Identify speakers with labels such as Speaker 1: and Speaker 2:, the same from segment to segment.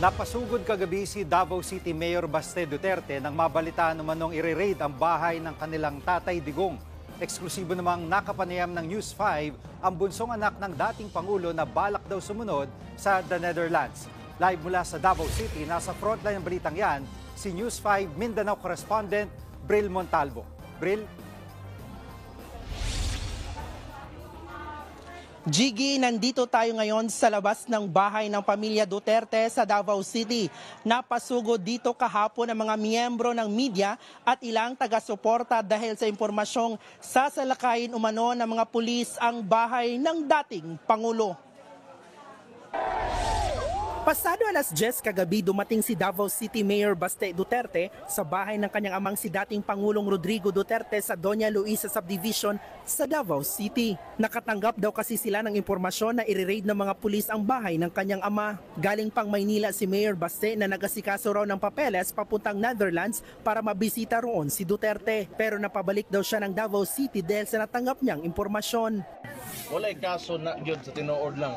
Speaker 1: Napasugod kagabi si Davao City Mayor Baste Duterte nang mabalitaan namanong i-raid ang bahay ng kanilang tatay Digong. Eksklusibo namang nakapanayam ng News 5 ang bunsong anak ng dating Pangulo na balak daw sumunod sa The Netherlands. Live mula sa Davao City, nasa frontline ng balitang yan, si News 5 Mindanao correspondent Bril Montalvo. Bril?
Speaker 2: Jiggy, nandito tayo ngayon sa labas ng bahay ng pamilya Duterte sa Davao City. Napasugod dito kahapon ang mga miyembro ng media at ilang taga-suporta dahil sa impormasyong sasalakayin umano ng mga pulis ang bahay ng dating Pangulo. Pasado alas 10 kagabi dumating si Davao City Mayor Baste Duterte sa bahay ng kanyang amang si dating Pangulong Rodrigo Duterte sa Doña Luisa Subdivision sa Davao City. Nakatanggap daw kasi sila ng impormasyon na i-raid ng mga pulis ang bahay ng kanyang ama. Galing pang Maynila si Mayor Baste na nagasikaso raw ng papeles papuntang Netherlands para mabisita roon si Duterte. Pero napabalik daw siya ng Davao City dahil sa natanggap niyang impormasyon.
Speaker 3: Walay kaso na yun sa tinuod lang.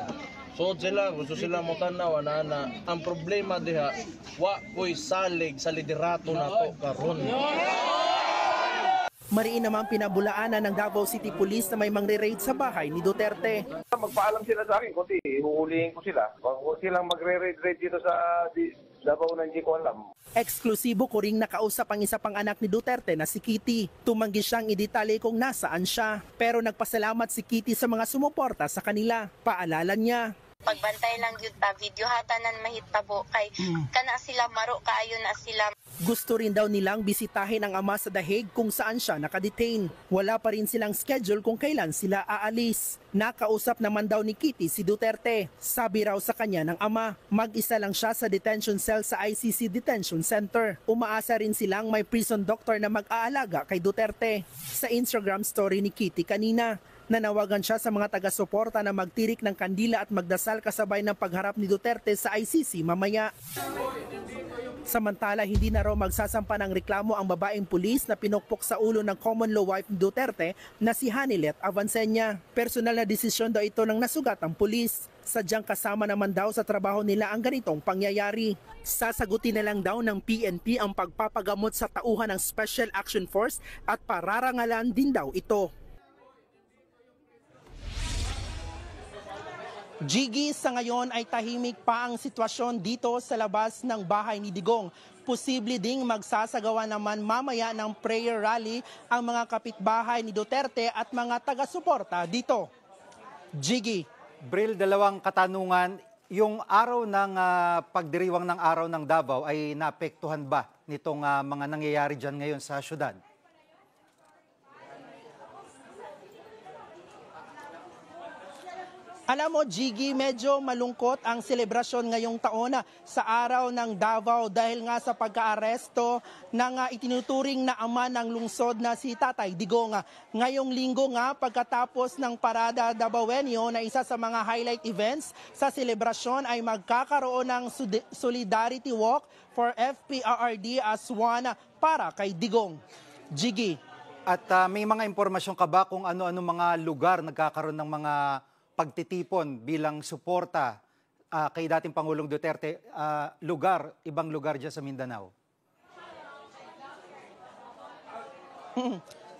Speaker 3: So sila, gusto sila mo tanaw na ang problema diha, wa ko'y salig sa liderato na to karon.
Speaker 2: Mariin naman pinabulaanan ng Davao City Police na may mangre-raid sa bahay ni Duterte.
Speaker 4: Magpaalam sila sa akin, kundi huhulihin ko sila. Huwag silang magre-raid dito sa Davao na hindi ko alam.
Speaker 2: Eksklusibo ko ring nakausap ang isa pang anak ni Duterte na si Kitty. Tumanggi siyang idetalye kung nasaan siya. Pero nagpasalamat si Kitty sa mga sumuporta sa kanila. Paalala niya,
Speaker 5: pagbantay lang yun ta, video hatanan mahitabo kay kana sila maro kaayo na sila.
Speaker 2: Gusto rin daw nilang bisitahin ang ama sa The Hague kung saan siya nakadetain. Wala pa rin silang schedule kung kailan sila aalis. Nakausap naman daw ni Kitty si Duterte. Sabi raw sa kanya ng ama, mag-isa lang siya sa detention cell sa ICC Detention Center. Umaasa rin silang may prison doctor na mag-aalaga kay Duterte. Sa Instagram story ni Kitty kanina, nanawagan siya sa mga taga-suporta na magtirik ng kandila at magdasal kasabay ng pagharap ni Duterte sa ICC mamaya. Samantala, hindi na raw magsasampa ng reklamo ang babaeng pulis na pinukpok sa ulo ng common law wife ni Duterte na si Hanilet Avancenia. Personal na desisyon daw ito ng nasugatang pulis. Sadyang kasama naman daw sa trabaho nila ang ganitong pangyayari. Sasagutin na lang daw ng PNP ang pagpapagamot sa tauhan ng Special Action Force at pararangalan din daw ito. Jiggy, sa ngayon ay tahimik pa ang sitwasyon dito sa labas ng bahay ni Digong. Posible ding magsasagawa naman mamaya ng prayer rally ang mga kapitbahay ni Duterte at mga taga-suporta dito. Jiggy.
Speaker 1: Bril, dalawang katanungan. Yung araw ng pagdiriwang ng araw ng Davao ay naapektuhan ba nitong mga nangyayari dyan ngayon sa syudad?
Speaker 2: Alam mo, Jiggy, medyo malungkot ang selebrasyon ngayong taon sa araw ng Davao dahil nga sa pagka-aresto ng itinuturing na ama ng lungsod na si Tatay Digong. Ngayong linggo nga, pagkatapos ng Parada Davaoenyo na isa sa mga highlight events sa selebrasyon ay magkakaroon ng Solidarity Walk for FPRRD as one para kay Digong. Jiggy.
Speaker 1: At may mga impormasyon ka ba kung ano-ano mga lugar nagkakaroon ng mga pagtitipon bilang suporta kay dating Pangulong Duterte, ibang lugar dyan sa Mindanao?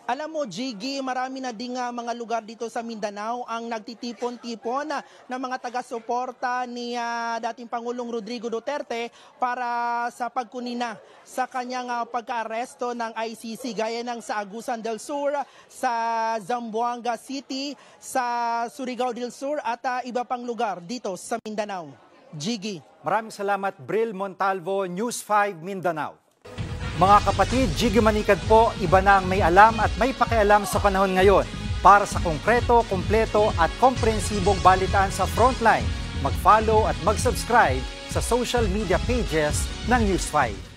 Speaker 2: Alam mo, Jiggy, marami na din mga lugar dito sa Mindanao ang nagtitipon-tipon ng mga taga-suporta ni dating Pangulong Rodrigo Duterte para sa pagkunina sa kanyang pagka-aresto ng ICC gaya ng sa Agusan del Sur, sa Zamboanga City, sa Surigao del Sur at iba pang lugar dito sa Mindanao. Jiggy.
Speaker 1: Maraming salamat, Bril Montalvo, News 5 Mindanao. Mga kapatid, Jiggy Manikad po, iba na ang may alam at may pakialam sa panahon ngayon. Para sa konkreto, kumpleto at komprehensibong balitaan sa Frontline, mag-follow at mag-subscribe sa social media pages ng News 5.